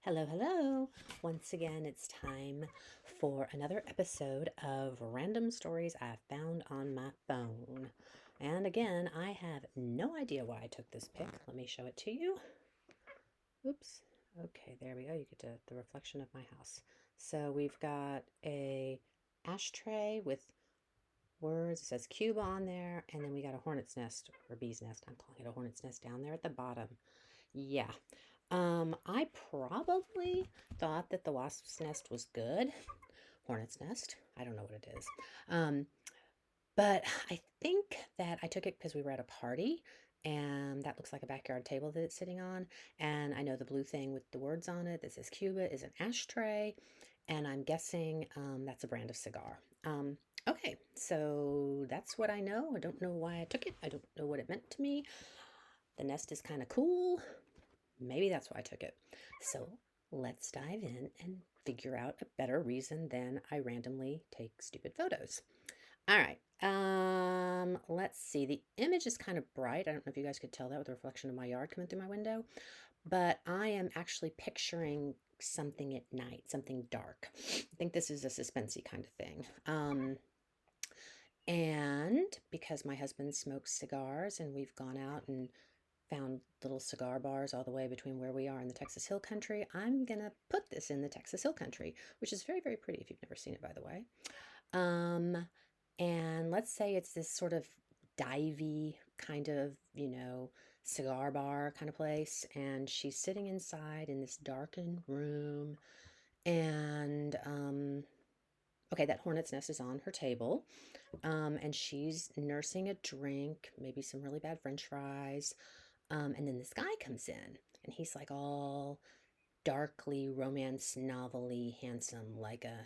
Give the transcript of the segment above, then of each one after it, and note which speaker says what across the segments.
Speaker 1: Hello, hello. Once again, it's time for another episode of Random Stories I Found on My Phone. And again, I have no idea why I took this pic. Let me show it to you. Oops. Okay, there we go. You get to the reflection of my house. So we've got a ashtray with words. It says Cuba on there, and then we got a hornet's nest or bee's nest. I'm calling it a hornet's nest down there at the bottom. Yeah. I probably thought that the wasp's nest was good. Hornet's nest. I don't know what it is. Um, but I think that I took it because we were at a party and that looks like a backyard table that it's sitting on. And I know the blue thing with the words on it that says Cuba is an ashtray. And I'm guessing that's a brand of cigar. Okay, so that's what I know. I don't know why I took it. I don't know what it meant to me. The nest is kind of cool. Maybe that's why I took it. So let's dive in and figure out a better reason than I randomly take stupid photos. All right. Let's see. The image is kind of bright. I don't know if you guys could tell that with the reflection of my yard coming through my window, but I am actually picturing something at night, something dark. I think this is a suspensey kind of thing. And because my husband smokes cigars and we've gone out and found little cigar bars all the way between where we are in the Texas Hill Country, I'm gonna put this in the Texas Hill Country, which is very, very pretty if you've never seen it, by the way. Um, and let's say it's this sort of divey kind of, cigar bar kind of place. And she's sitting inside in this darkened room. And, okay, that hornet's nest is on her table. And she's nursing a drink, maybe some really bad French fries. And then this guy comes in, and he's like all darkly romance novel-y handsome, like a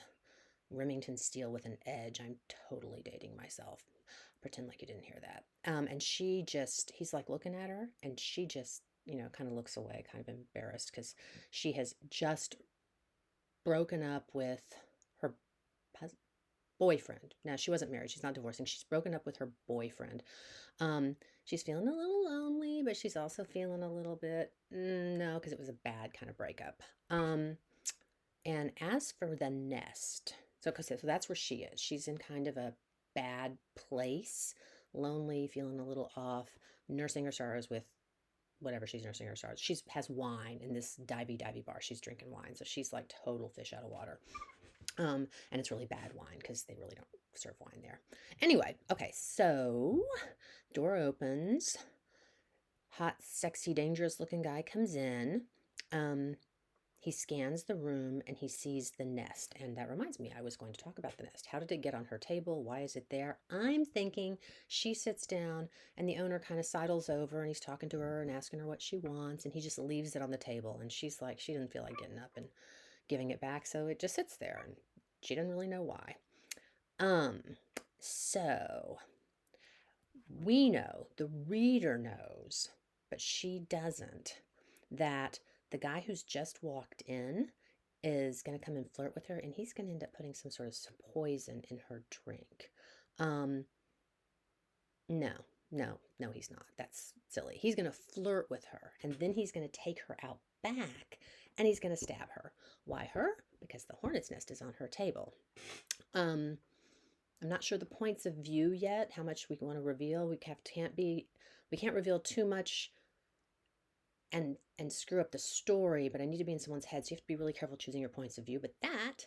Speaker 1: Remington Steele with an edge. I'm totally dating myself. Pretend like you didn't hear that. And he's like looking at her, and she just, kind of looks away, kind of embarrassed because she has just broken up with her boyfriend. Now, she wasn't married. She's not divorcing. She's broken up with her boyfriend. She's feeling a little lonely, but she's also feeling a little bit, no, because it was a bad kind of breakup. And as for the nest, so that's where she is. She's in kind of a bad place, lonely, feeling a little off, nursing her sorrows with whatever she's nursing her sorrows. She has wine in this divey bar. She's drinking wine, so she's like total fish out of water. And it's really bad wine because they really don't serve wine there. Anyway, okay, so door opens. Hot, sexy, dangerous looking guy comes in. Um, he scans the room and he sees the nest. And that reminds me, I was going to talk about the nest. How did it get on her table? Why is it there? I'm thinking she sits down and the owner kind of sidles over and he's talking to her and asking her what she wants. And he just leaves it on the table. And she's like, she didn't feel like getting up and giving it back. So it just sits there and she doesn't really know why. Um, so we know, the reader knows, but she doesn't, that the guy who's just walked in is going to come and flirt with her, and he's going to end up putting some sort of poison in her drink. Um, no, no, he's not. That's silly. He's going to flirt with her, and then he's going to take her out back, and he's going to stab her. Why her? Because the hornet's nest is on her table. I'm not sure the points of view yet, how much we want to reveal. We can't reveal too much and screw up the story, but I need to be in someone's head, so you have to be really careful choosing your points of view. But that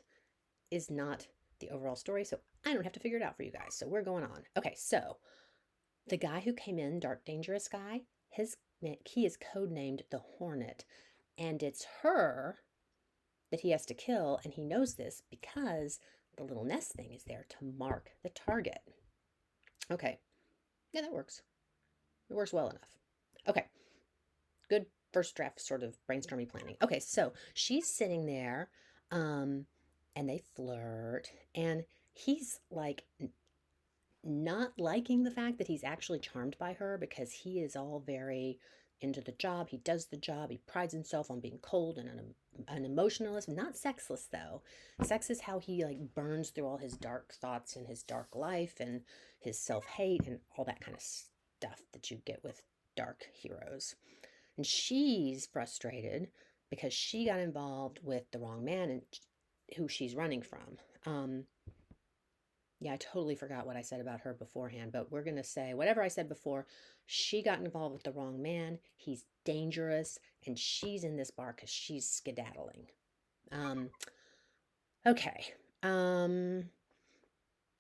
Speaker 1: is not the overall story, so I don't have to figure it out for you guys. So we're going on. Okay, so the guy who came in, dark, dangerous guy, he is codenamed the Hornet, and it's her that he has to kill, and he knows this because the little nest thing is there to mark the target. Okay, yeah, that works. It works well enough. Okay, good first draft sort of brainstormy planning. Okay, so she's sitting there, and they flirt, and he's like not liking the fact that he's actually charmed by her because he is all very into the job. He does the job. He prides himself on being cold and an emotionalist. Not sexless though. Sex is how he like burns through all his dark thoughts and his dark life and his self-hate and all that kind of stuff that you get with dark heroes. And she's frustrated because she got involved with the wrong man and who she's running from. Um, yeah, I totally forgot what I said about her beforehand, but we're going to say whatever I said before. She got involved with the wrong man. He's dangerous, and she's in this bar because she's skedaddling. Um, okay. Um,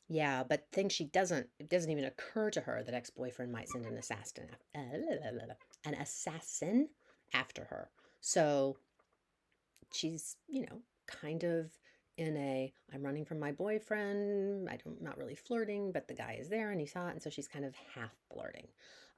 Speaker 1: yeah, but thing she doesn't, it doesn't even occur to her that ex-boyfriend might send an assassin after her. So she's, kind of in a I'm running from my boyfriend. I'm not really flirting, but the guy is there and he's hot, and so she's kind of half flirting.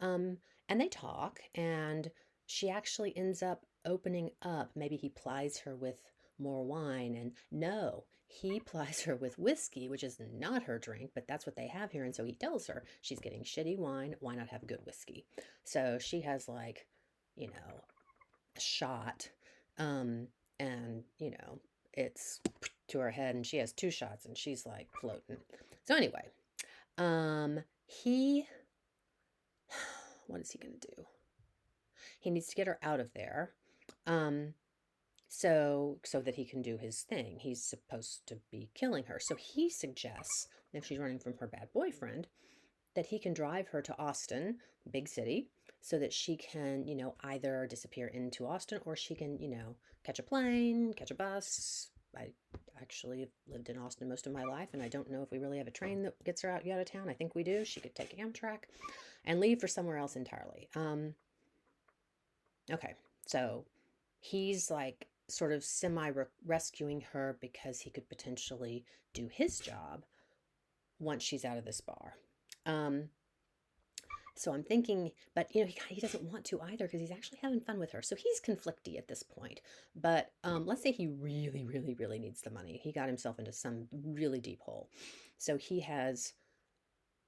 Speaker 1: Um, and they talk, and she actually ends up opening up. Maybe he plies her with more wine, and no, he plies her with whiskey, which is not her drink, but that's what they have here. And so he tells her she's getting shitty wine. Why not have good whiskey? So she has like, a shot. Um, and, it's to her head, and she has two shots, and she's like floating. So, anyway, he, what is he going to do? He needs to get her out of there. Um, so that he can do his thing. He's supposed to be killing her. So he suggests, if she's running from her bad boyfriend, that he can drive her to Austin, big city, so that she can, either disappear into Austin, or she can, catch a plane, catch a bus. I actually lived in Austin most of my life, and I don't know if we really have a train that gets her out of town. I think we do. She could take Amtrak and leave for somewhere else entirely. Okay, so he's like sort of semi rescuing her because he could potentially do his job once she's out of this bar. Um, So I'm thinking, but he doesn't want to either because he's actually having fun with her. So he's conflicty at this point. But let's say he really, really, really needs the money. He got himself into some really deep hole. So he has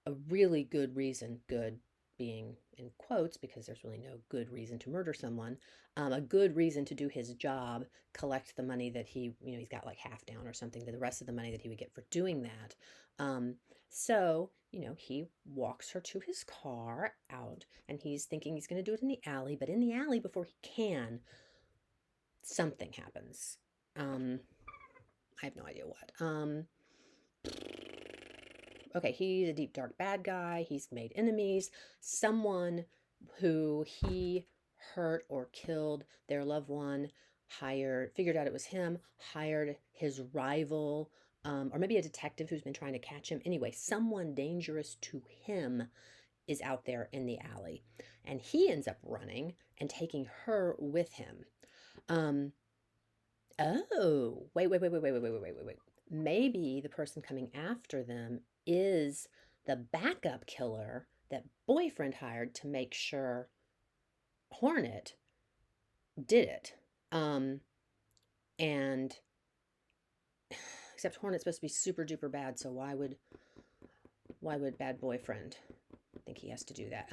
Speaker 1: a really good reason, good being in quotes because there's really no good reason to murder someone, a good reason to do his job, collect the money that he's got like half down or something, the rest of the money that he would get for doing that. So, he walks her to his car out, and he's thinking he's going to do it in the alley, but in the alley, before he can, something happens. I have no idea what. Okay, he's a deep, dark bad guy. He's made enemies. Someone who he hurt or killed their loved one figured out it was him, hired his rival, or maybe a detective who's been trying to catch him. Anyway, someone dangerous to him is out there in the alley. And he ends up running and taking her with him. Um, Oh, wait. Maybe the person coming after them is the backup killer that boyfriend hired to make sure Hornet did it. Um, and except Hornet's supposed to be super duper bad, so why would bad boyfriend think he has to do that?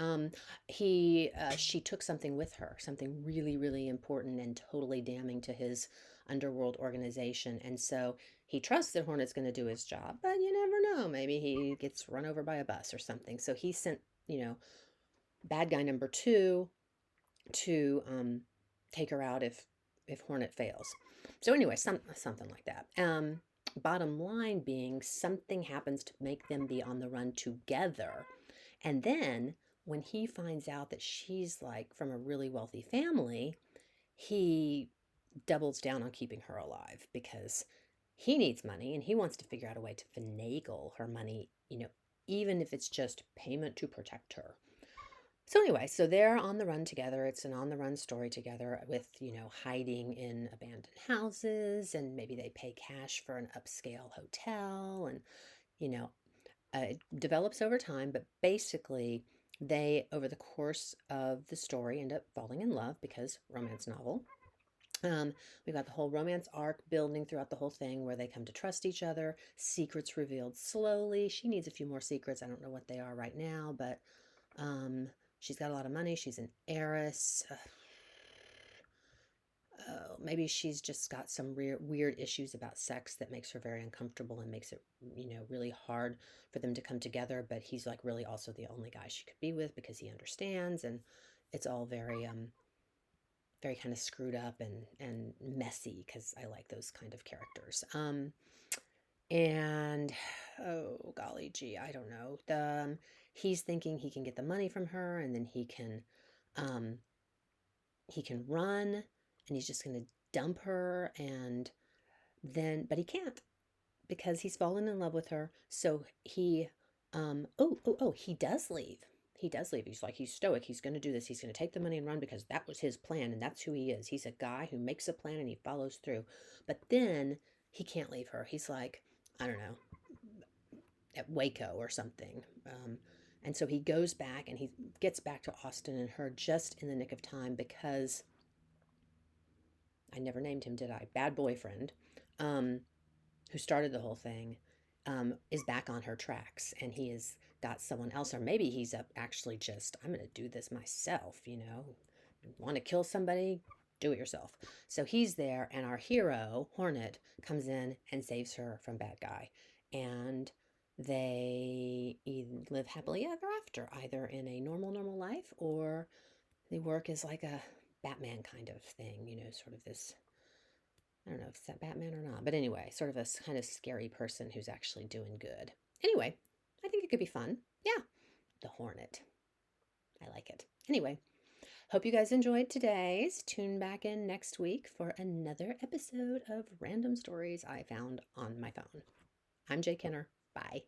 Speaker 1: She took something with her, something really, really important and totally damning to his underworld organization. And so he trusts that Hornet's going to do his job, but you never know. Maybe he gets run over by a bus or something. So he sent, bad guy number two to take her out if Hornet fails. So anyway, something like that. Bottom line being, something happens to make them be on the run together. And then when he finds out that she's like from a really wealthy family, he doubles down on keeping her alive because he needs money and he wants to figure out a way to finagle her money, even if it's just payment to protect her. So anyway, so they're on the run together. It's an on the run story together with, hiding in abandoned houses, and maybe they pay cash for an upscale hotel, and, you know, it develops over time, but basically they, over the course of the story, end up falling in love because romance novel. We've got the whole romance arc building throughout the whole thing where they come to trust each other, secrets revealed slowly. She needs a few more secrets. I don't know what they are right now, but um, she's got a lot of money. She's an heiress. Maybe she's just got some weird issues about sex that makes her very uncomfortable and makes it, really hard for them to come together. But he's like really also the only guy she could be with because he understands, and it's all very very kind of screwed up and messy because I like those kind of characters. And oh golly gee, I don't know. He's thinking he can get the money from her, and then um, he can run, and he's just going to dump her, and then but he can't because he's fallen in love with her. So he does leave. He does leave. He's like, he's stoic. He's going to do this. He's going to take the money and run because that was his plan and that's who he is. He's a guy who makes a plan and he follows through. But then he can't leave her. He's like, I don't know, at Waco or something. And so he goes back and he gets back to Austin and her just in the nick of time because I never named him, did I? Bad boyfriend, um, who started the whole thing, is back on her tracks and he has got someone else, or maybe he's up actually just, I'm going to do this myself, you know, want to kill somebody, do it yourself. So he's there, and our hero, Hornet, comes in and saves her from bad guy. And they live happily ever after, either in a normal life or they work as like a Batman kind of thing, you know, sort of this, I don't know if it's that Batman or not, but anyway, sort of a kind of scary person who's actually doing good. Anyway, I think it could be fun. Yeah, the Hornet. I like it. Anyway, hope you guys enjoyed today's. Tune back in next week for another episode of Random Stories I Found on My Phone. I'm Jay Kenner. Bye.